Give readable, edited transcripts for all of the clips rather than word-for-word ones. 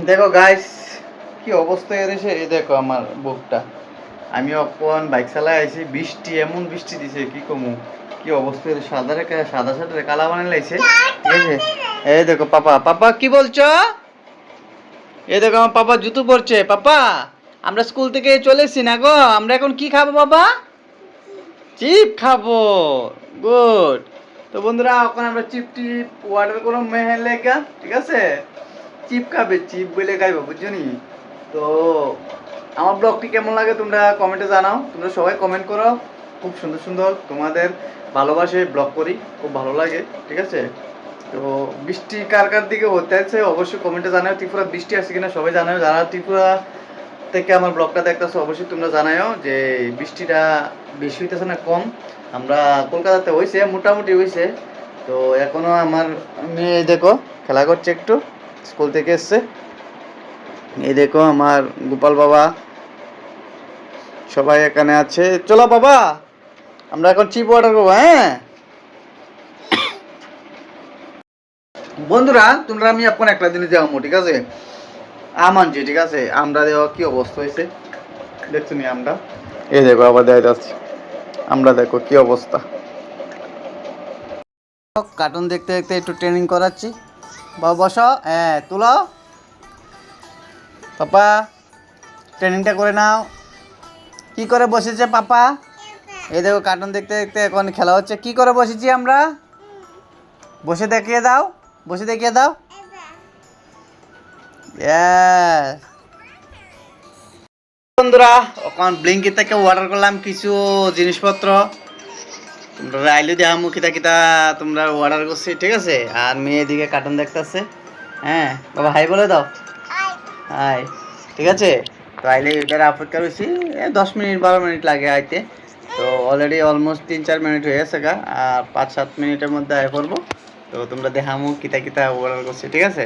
দেখো গাইস, কি অবস্থা এসে, এই দেখো আমার বুকটা। আমি অপন বাইক চালাই আইছি, বৃষ্টি এমন বৃষ্টি দিছে কি কমু। কি অবস্থা সাদা রেখে সাদা সাদা কালা বানাই লাইছে। ঠিক আছে, এই দেখো পাপা, পাপা কি বলছো? এই দেখো আমার পাপা জুতো পরছে। পাপা আমরা স্কুল থেকে চলে এসেছি না গো, আমরা এখন কি খাবো বাবা? চিপ খাবো। গুড। তো বন্ধুরা এখন আমরা চিপ টিপ ওয়াটার কোনো মেহে লেগা, ঠিক আছে, চিপ খাবে, চিপ বলে খাইবো, বুঝছো নি? তো আমার ব্লগটি কেমন লাগে তোমরা কমেন্টে জানাও। তোমরা সবাই কমেন্ট করো, খুব সুন্দর সুন্দর তোমাদের ভালোবাসে ব্লগ করি, খুব ভালো লাগে, ঠিক আছে। তো বৃষ্টি কার কার দিকে হতে আছে অবশ্যই কমেন্টে জানাও। ত্রিপুরা বৃষ্টি আছে কিনা সবাই জানাও। যারা ত্রিপুরা থেকে আমার ব্লগটা দেখতেছো অবশ্যই তোমরা জানাও যে বৃষ্টিটা বেশি হইতেছে না কম। আমরা কলকাতাতে হয়েছে, মোটামুটি হয়েছে। তো এখনো আমার মেয়ে দেখো খেলা করছে একটু, স্কুল থেকে এসছে। এই দেখো আমার গোপাল বাবা সবাই এখানে আছে। চলো বাবা আমরা এখন চিপ অর্ডার করবো। হ্যাঁ বন্ধুরা, তোমরা আমি এখন একটা জিনিস দেখাবো, ঠিক আছে। আম আনছি, ঠিক আছে। আমরা দেওয়া কি অবস্থা হয়েছে দেখছো নি আমরা। এই দেখো আবার দেখা যাচ্ছে আমরা, দেখো কি অবস্থা। কার্টুন দেখতে দেখতে একটু ট্রেনিং করাচ্ছি। বাবা বসো, হ্যাঁ তুলো পাপা, ট্রেনিংটা করে নাও। কি করে বসেছে পাপা? এই দেখো কার্টুন দেখতে দেখতে এখন খেলা হচ্ছে। কি করে বসেছি আমরা? বসে দেখিয়ে দাও, বসে দেখিয়ে দাও। বন্ধুরা এখন ব্লিঙ্কিট থেকে অর্ডার করলাম কিছু জিনিসপত্র। তোমরা আইলে দেওয়া কিতা কিতা তোমরা অর্ডার করছি, ঠিক আছে। আর মেয়ে দিকে কার্টুন দেখতেছে। হ্যাঁ বাবা হাই বলে দাও, হাই, ঠিক আছে। তো আইলে এটার অপেক্ষা রয়েছি, 10 মিনিট 12 মিনিট লাগে আইতে। তো অলরেডি অলমোস্ট 3-4 মিনিট হয়ে গেছে গা, আর 5-7 মিনিটের মধ্যে আয় করবো। তো তোমরা দেখামো কিতা কিতা অর্ডার করছি, ঠিক আছে।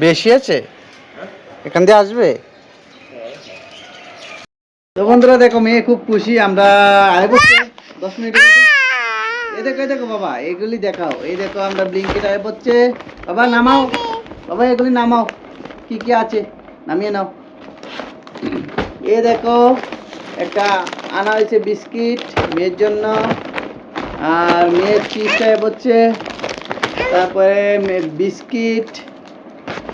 বেশি আছে, এখান দিয়ে আসবে। তো বন্ধুরা দেখো মেয়ে খুব খুশি, আমরা আয় করছি 10 মিনিট। এই দেখো এই দেখো বাবা, এগুলি দেখাও। এই দেখো আমরা ব্লিঙ্কিট আয় করছে। বাবা নামাও, বাবা এগুলি নামাও, কি কি আছে নামিয়ে নাও। এই দেখো একটা আনা হয়েছে বিস্কিট মেয়ের জন্য, আর মেয়ের চিপস আয় করছে, তারপরে বিস্কিট।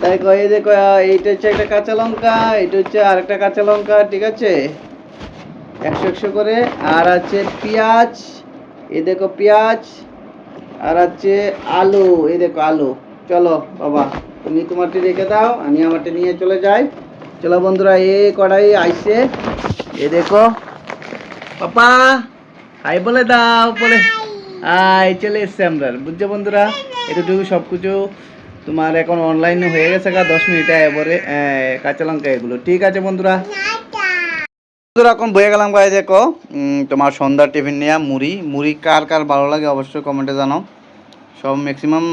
দেখো এই দেখো এইটা হচ্ছে একটা কাঁচা লঙ্কা, এটা হচ্ছে আরেকটা কাঁচা লঙ্কা, ঠিক আছে, 100 করে। আর আছে পেঁয়াজ, এই দেখো পেঁয়াজ। আর আছে আলু, এই দেখো আলু। চলো বাবা তুমি তোমারটি রেখে দাও, আমি আমারটি নিয়ে চলে যাই। চলো বন্ধুরা এই কড়াই আইসে, এ দেখো পাপা হাই বলে দাও, বলে হাই চলে এসছে আমরা, বুঝছো বন্ধুরা। এতটুকু সব কিছু তোমার এখন অনলাইনে হয়ে গেছে 10 মিনিটে এবারে কাঁচা লঙ্কা এগুলো, ঠিক আছে বন্ধুরা। বন্ধুরা এখন বয়ে গেলাম গায়ে, দেখো তোমার সন্ধ্যার টিফিন নিয়ে মুড়ি। মুড়ি কার কার ভালো লাগে অবশ্যই কমেন্টে জানাও। সব ম্যাক্সিমাম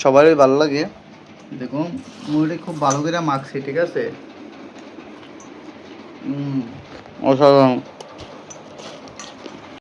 সবারই ভালো লাগে। দেখো মুড়িটা খুব ভালো করে মাখছি, ঠিক আছে। অসাধারণ।